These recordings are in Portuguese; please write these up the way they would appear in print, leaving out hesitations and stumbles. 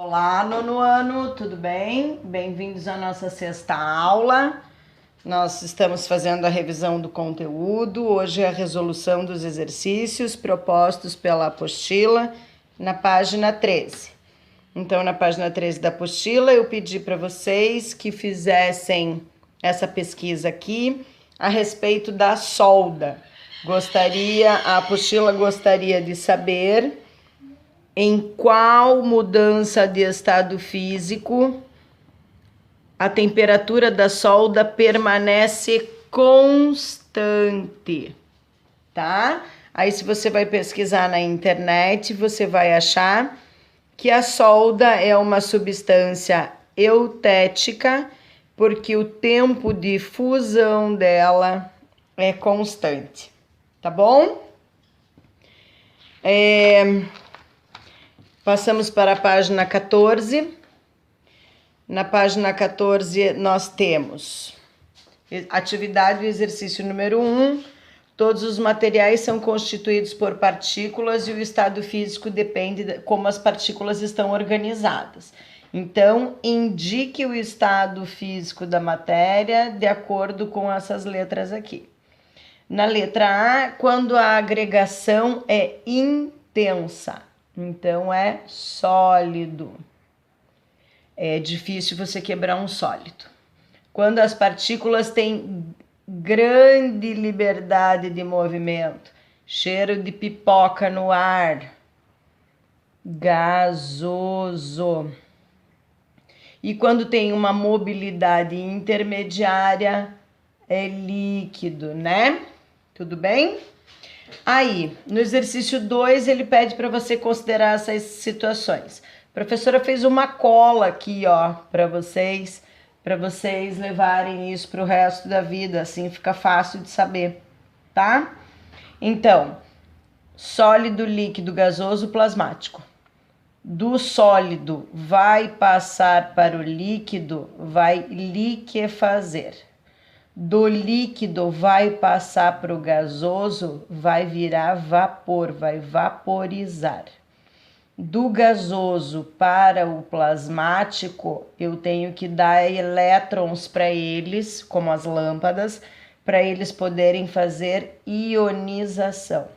Olá, nono ano, tudo bem? Bem-vindos à nossa sexta aula. Nós estamos fazendo a revisão do conteúdo. Hoje é a resolução dos exercícios propostos pela apostila na página 13. Então, na página 13 da apostila, eu pedi para vocês que fizessem essa pesquisa aqui a respeito da solda. A apostila gostaria de saber em qual mudança de estado físico a temperatura da solda permanece constante, tá? Aí, se você vai pesquisar na internet, você vai achar que a solda é uma substância eutética, porque o tempo de fusão dela é constante, tá bom? Passamos para a página 14. Na página 14, nós temos atividade e exercício número 1. Todos os materiais são constituídos por partículas e o estado físico depende de como as partículas estão organizadas. Então, indique o estado físico da matéria de acordo com essas letras aqui. Na letra A, quando a agregação é intensa. Então, é sólido. É difícil você quebrar um sólido. Quando as partículas têm grande liberdade de movimento, cheiro de pipoca no ar, gasoso. E quando tem uma mobilidade intermediária, é líquido, né? Tudo bem? Aí, no exercício 2, ele pede para você considerar essas situações. A professora fez uma cola aqui, ó, para vocês levarem isso para o resto da vida, assim fica fácil de saber, tá? Então, sólido, líquido, gasoso, plasmático. Do sólido vai passar para o líquido, vai liquefazer. Do líquido vai passar para o gasoso, vai virar vapor, vai vaporizar. Do gasoso para o plasmático, eu tenho que dar elétrons para eles, como as lâmpadas, para eles poderem fazer ionização.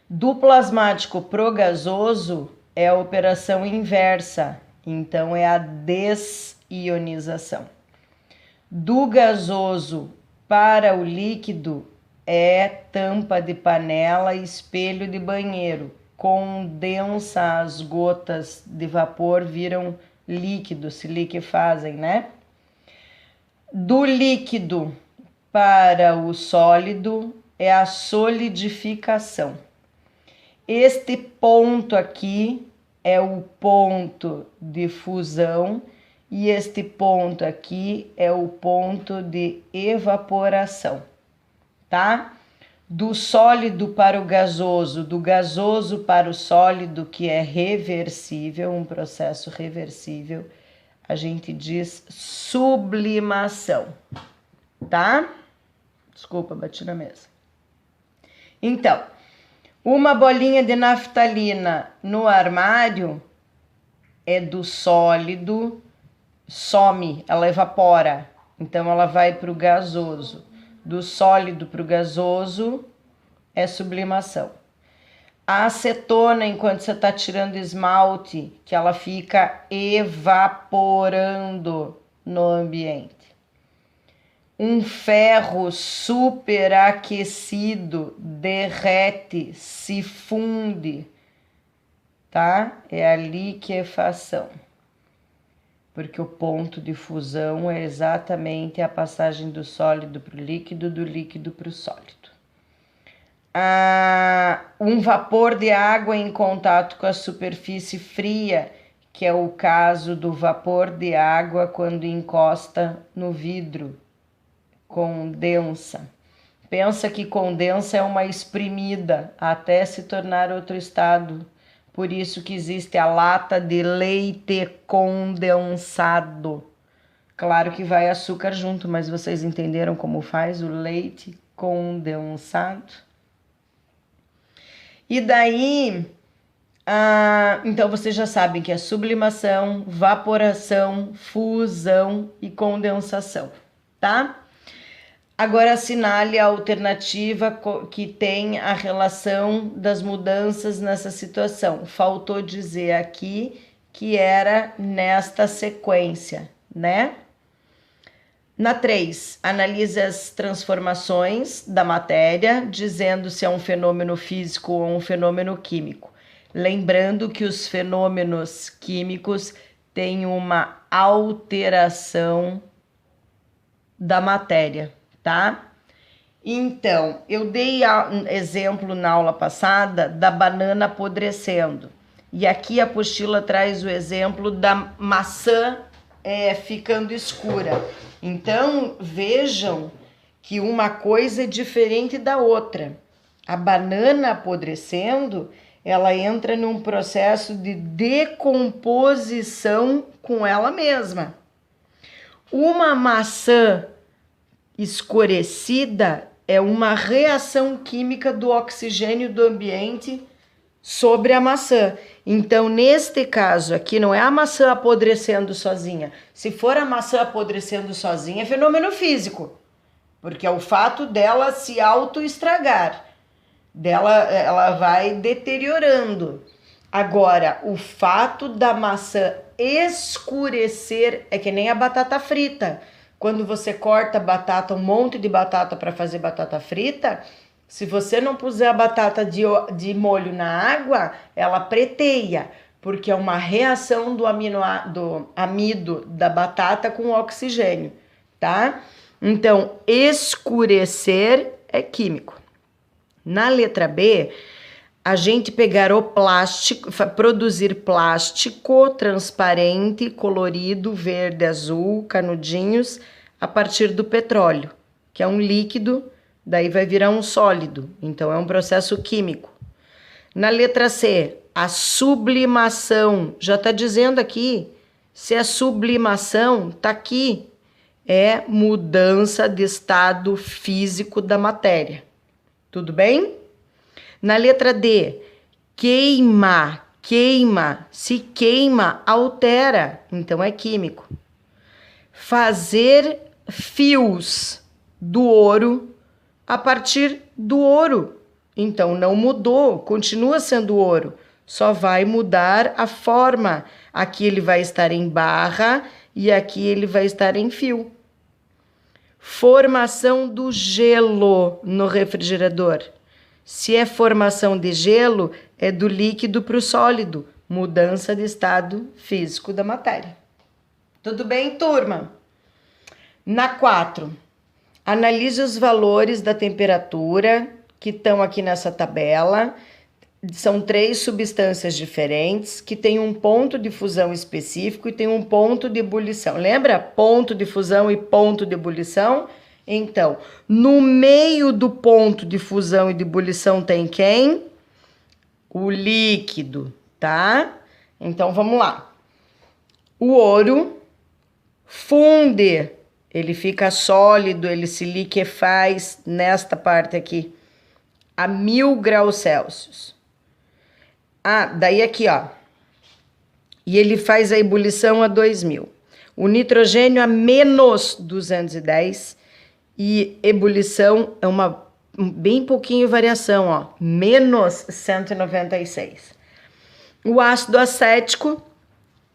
Do plasmático para o gasoso é a operação inversa, então é a desionização. Do gasoso para o líquido é tampa de panela e espelho de banheiro. Condensa as gotas de vapor, viram líquido, se liquefazem, né? Do líquido para o sólido é a solidificação. Este ponto aqui é o ponto de fusão e este ponto aqui é o ponto de evaporação, tá? Do sólido para o gasoso, do gasoso para o sólido, que é reversível, um processo reversível, a gente diz sublimação, tá? Desculpa, bati na mesa. Então, uma bolinha de naftalina no armário é do sólido, some, ela evapora, então ela vai para o gasoso. Do sólido para o gasoso é sublimação. A acetona, enquanto você está tirando esmalte, que ela fica evaporando no ambiente. Um ferro superaquecido derrete, se funde, tá? É a liquefação. Porque o ponto de fusão é exatamente a passagem do sólido para o líquido, do líquido para o sólido. Um vapor de água em contato com a superfície fria, que é o caso do vapor de água quando encosta no vidro, condensa. Pensa que condensa é uma espremida até se tornar outro estado. Por isso que existe a lata de leite condensado. Claro que vai açúcar junto, mas vocês entenderam como faz o leite condensado? E daí, Então vocês já sabem que é sublimação, vaporação, fusão e condensação, tá? Agora assinale a alternativa que tem a relação das mudanças nessa situação. Faltou dizer aqui que era nesta sequência, né? Na 3, analise as transformações da matéria, dizendo se é um fenômeno físico ou um fenômeno químico. Lembrando que os fenômenos químicos têm uma alteração da matéria, tá? Então, eu dei exemplo na aula passada da banana apodrecendo. E aqui a apostila traz o exemplo da maçã ficando escura. Então, vejam que uma coisa é diferente da outra. A banana apodrecendo, ela entra num processo de decomposição com ela mesma. Uma maçã escurecida é uma reação química do oxigênio do ambiente sobre a maçã. Então, neste caso aqui, não é a maçã apodrecendo sozinha. Se for a maçã apodrecendo sozinha, é fenômeno físico, porque é o fato dela se autoestragar, ela vai deteriorando. Agora, o fato da maçã escurecer é que nem a batata frita. Quando você corta batata, um monte de batata para fazer batata frita, se você não puser a batata de molho na água, ela preteia, porque é uma reação do amido da batata com o oxigênio, tá? Então, escurecer é químico. Na letra B, a gente pegar o plástico, produzir plástico transparente, colorido, verde, azul, canudinhos, a partir do petróleo, que é um líquido, daí vai virar um sólido, então é um processo químico. Na letra C, a sublimação, já está dizendo aqui, se é sublimação, está aqui, é mudança de estado físico da matéria. Tudo bem? Na letra D, queima, se queima, altera, então é químico. Fazer fios do ouro a partir do ouro, então não mudou, continua sendo ouro, só vai mudar a forma. Aqui ele vai estar em barra e aqui ele vai estar em fio. Formação do gelo no refrigerador. Se é formação de gelo, é do líquido para o sólido, mudança de estado físico da matéria. Tudo bem, turma? Na 4, analise os valores da temperatura que estão aqui nessa tabela. São 3 substâncias diferentes que têm um ponto de fusão específico e tem um ponto de ebulição. Lembra? Ponto de fusão e ponto de ebulição? Então, no meio do ponto de fusão e de ebulição tem quem? O líquido, tá? Então, vamos lá. O ouro funde, ele fica sólido, ele se liquefaz nesta parte aqui, a 1000 graus Celsius. Daí aqui, ó. E ele faz a ebulição a 2000. O nitrogênio a menos 210 e ebulição é uma bem pouquinho variação, ó, menos 196. O ácido acético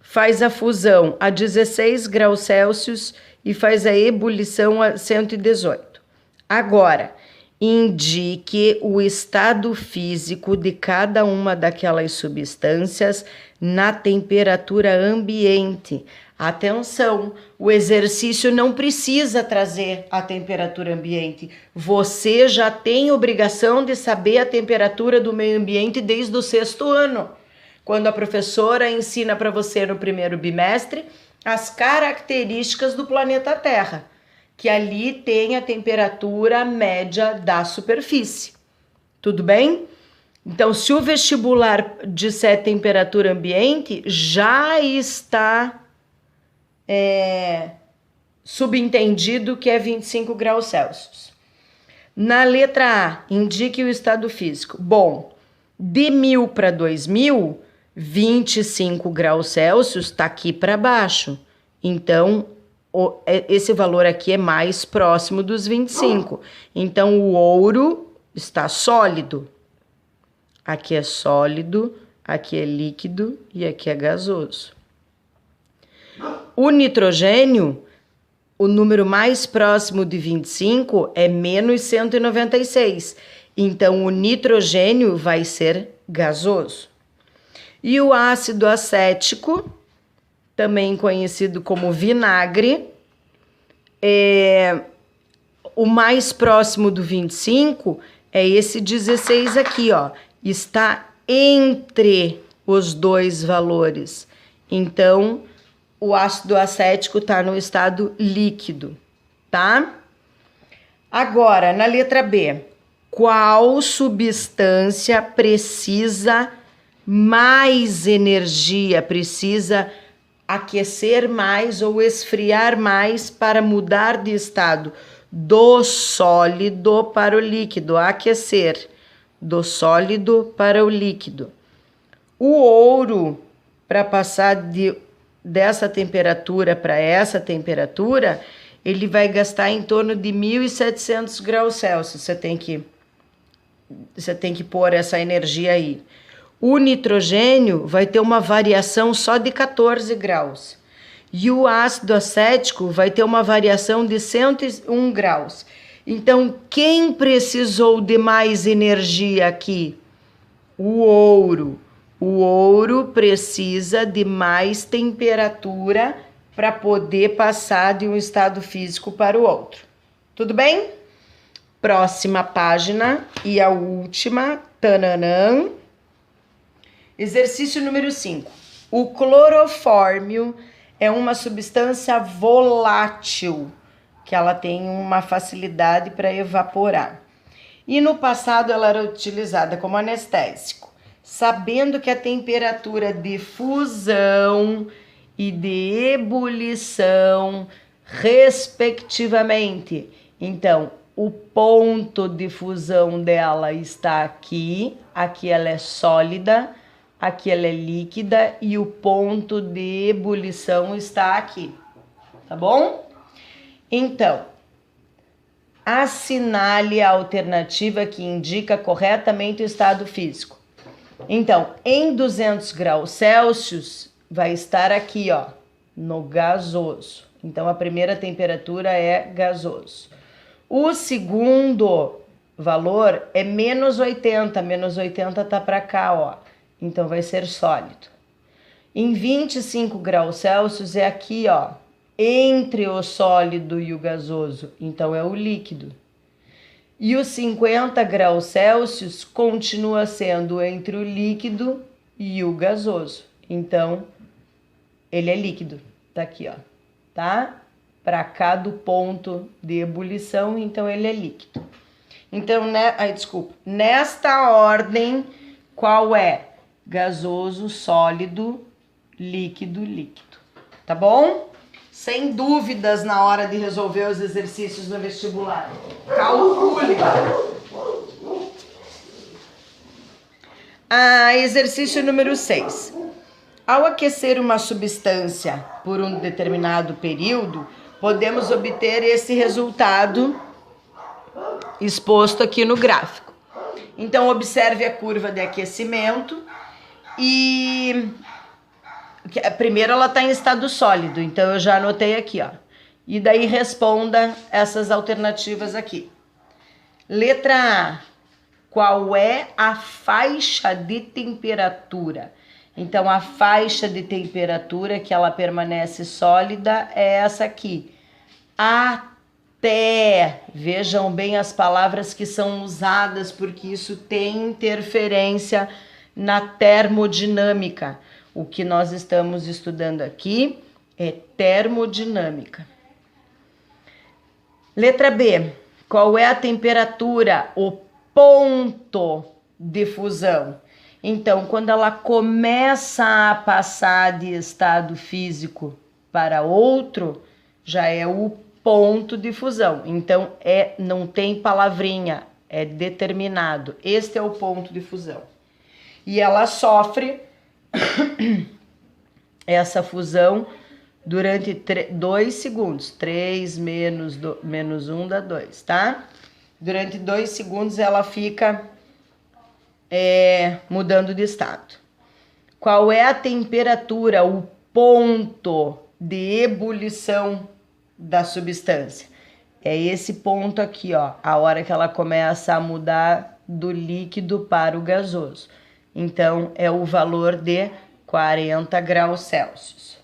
faz a fusão a 16 graus Celsius e faz a ebulição a 118. Agora, indique o estado físico de cada uma daquelas substâncias na temperatura ambiente. Atenção, o exercício não precisa trazer a temperatura ambiente. Você já tem obrigação de saber a temperatura do meio ambiente desde o 6º ano, quando a professora ensina para você no 1º bimestre as características do planeta Terra, que ali tem a temperatura média da superfície. Tudo bem? Então, se o vestibular disser temperatura ambiente, já está subentendido que é 25 graus Celsius. Na letra A, indique o estado físico. Bom, De 1000 para 2000, 25 graus Celsius está aqui para baixo. Então, esse valor aqui é mais próximo dos 25. Então, o ouro está sólido. Aqui é sólido, aqui é líquido e aqui é gasoso. O nitrogênio, o número mais próximo de 25 é menos 196. Então, o nitrogênio vai ser gasoso. E o ácido acético, também conhecido como vinagre, o mais próximo do 25 é esse 16 aqui, ó. Está entre os dois valores. Então, o ácido acético está no estado líquido, tá? Agora, na letra B, qual substância precisa mais energia, precisa aquecer mais ou esfriar mais para mudar de estado do sólido para o líquido, aquecer do sólido para o líquido. O ouro, para passar dessa temperatura para essa temperatura, ele vai gastar em torno de 1.700 graus Celsius. Você tem que pôr essa energia aí. O nitrogênio vai ter uma variação só de 14 graus. E o ácido acético vai ter uma variação de 101 graus. Então, quem precisou de mais energia aqui? O ouro. O ouro precisa de mais temperatura para poder passar de um estado físico para o outro. Tudo bem? Próxima página e a última. Tananã. Exercício número 5. O clorofórmio é uma substância volátil, que ela tem uma facilidade para evaporar. E no passado ela era utilizada como anestésico. Sabendo que a temperatura de fusão e de ebulição, respectivamente, então, o ponto de fusão dela está aqui, aqui ela é sólida, aqui ela é líquida e o ponto de ebulição está aqui, tá bom? Então, assinale a alternativa que indica corretamente o estado físico. Então, em 200 graus Celsius, vai estar aqui, ó, no gasoso. Então, a primeira temperatura é gasoso. O segundo valor é menos 80. Menos 80 tá para cá, ó. Então, vai ser sólido. Em 25 graus Celsius é aqui, ó, entre o sólido e o gasoso. Então, é o líquido. E os 50 graus Celsius continua sendo entre o líquido e o gasoso. Então, ele é líquido. Tá aqui, ó. Tá? Para cá do ponto de ebulição, então ele é líquido. Então, nesta ordem, qual é? Gasoso, sólido, líquido, líquido. Tá bom? Sem dúvidas na hora de resolver os exercícios no vestibular. Calcule. Exercício número 6. Ao aquecer uma substância por um determinado período, podemos obter esse resultado exposto aqui no gráfico. Então, observe a curva de aquecimento e... Primeiro ela está em estado sólido, então eu já anotei aqui, ó. E daí responda essas alternativas aqui. Letra A. Qual é a faixa de temperatura? Então, a faixa de temperatura que ela permanece sólida é essa aqui. Até. Vejam bem as palavras que são usadas, porque isso tem interferência na termodinâmica. O que nós estamos estudando aqui é termodinâmica. Letra B. Qual é a temperatura, o ponto de fusão? Então, quando ela começa a passar de estado físico para outro, já é o ponto de fusão. Então, não tem palavrinha, é determinado. Este é o ponto de fusão. E ela sofre essa fusão durante 2 segundos. 3 menos 1 dá 2, tá? Durante 2 segundos ela fica mudando de estado. Qual é a temperatura, o ponto de ebulição da substância? É esse ponto aqui, ó, a hora que ela começa a mudar do líquido para o gasoso. Então, é o valor de 40 graus Celsius.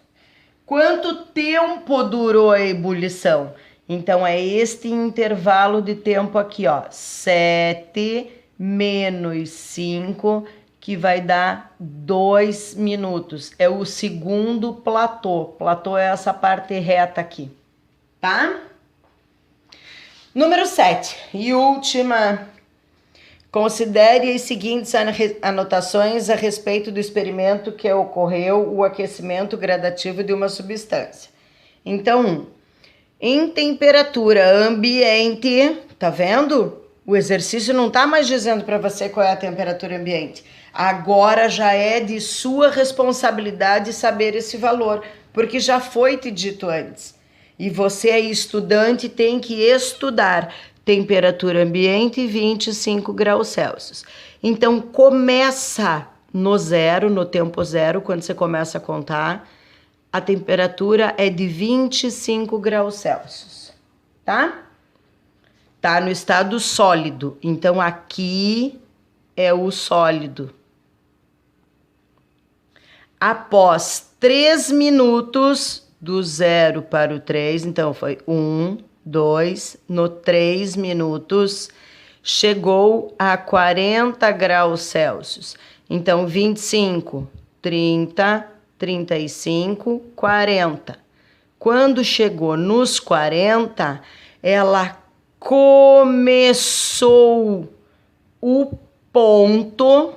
Quanto tempo durou a ebulição? Então, é este intervalo de tempo aqui, ó, 7 menos 5, que vai dar 2 minutos. É o segundo platô. Platô é essa parte reta aqui, tá? Número 7 e última. Considere as seguintes anotações a respeito do experimento que ocorreu o aquecimento gradativo de uma substância. Então, em temperatura ambiente, tá vendo? O exercício não tá mais dizendo para você qual é a temperatura ambiente. Agora já é de sua responsabilidade saber esse valor, porque já foi te dito antes. E você é estudante, tem que estudar. Temperatura ambiente 25 graus Celsius. Então começa no zero, no tempo zero, quando você começa a contar, a temperatura é de 25 graus Celsius, tá? Tá no estado sólido. Então aqui é o sólido. Após 3 minutos, do 0 para o 3, então foi 1, 2, no 3 minutos, chegou a 40 graus Celsius. Então, 25, 30, 35, 40. Quando chegou nos 40, ela começou o ponto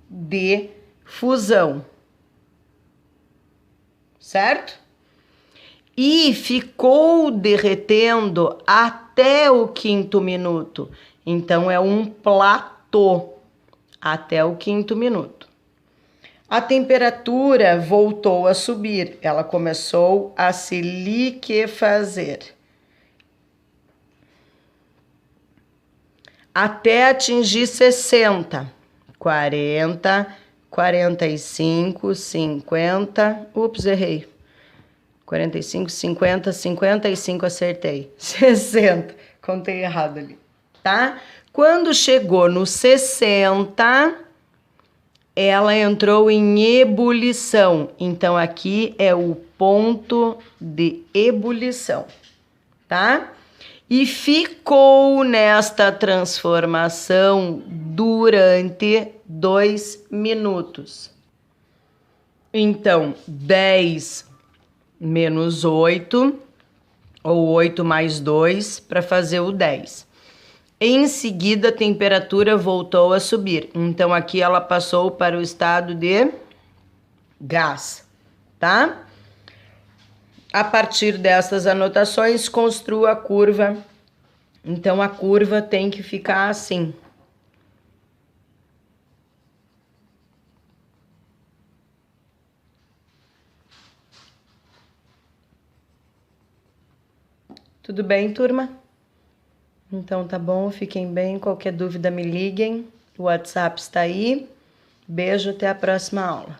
de fusão. Certo? E ficou derretendo até o 5º minuto. Então, é um platô até o 5º minuto. A temperatura voltou a subir. Ela começou a se liquefazer. Até atingir 60, 40, 45, 50... Ups, errei. 45, 50, 55, acertei. 60, contei errado ali, tá? Quando chegou no 60, ela entrou em ebulição. Então, aqui é o ponto de ebulição, tá? E ficou nesta transformação durante 2 minutos. Então, 10 menos 8, ou 8 mais 2, para fazer o 10. Em seguida, a temperatura voltou a subir. Então, aqui ela passou para o estado de gás, tá? A partir dessas anotações, construa a curva. Então, a curva tem que ficar assim. Tudo bem, turma? Então tá bom, fiquem bem. Qualquer dúvida me liguem. O WhatsApp está aí. Beijo, até a próxima aula.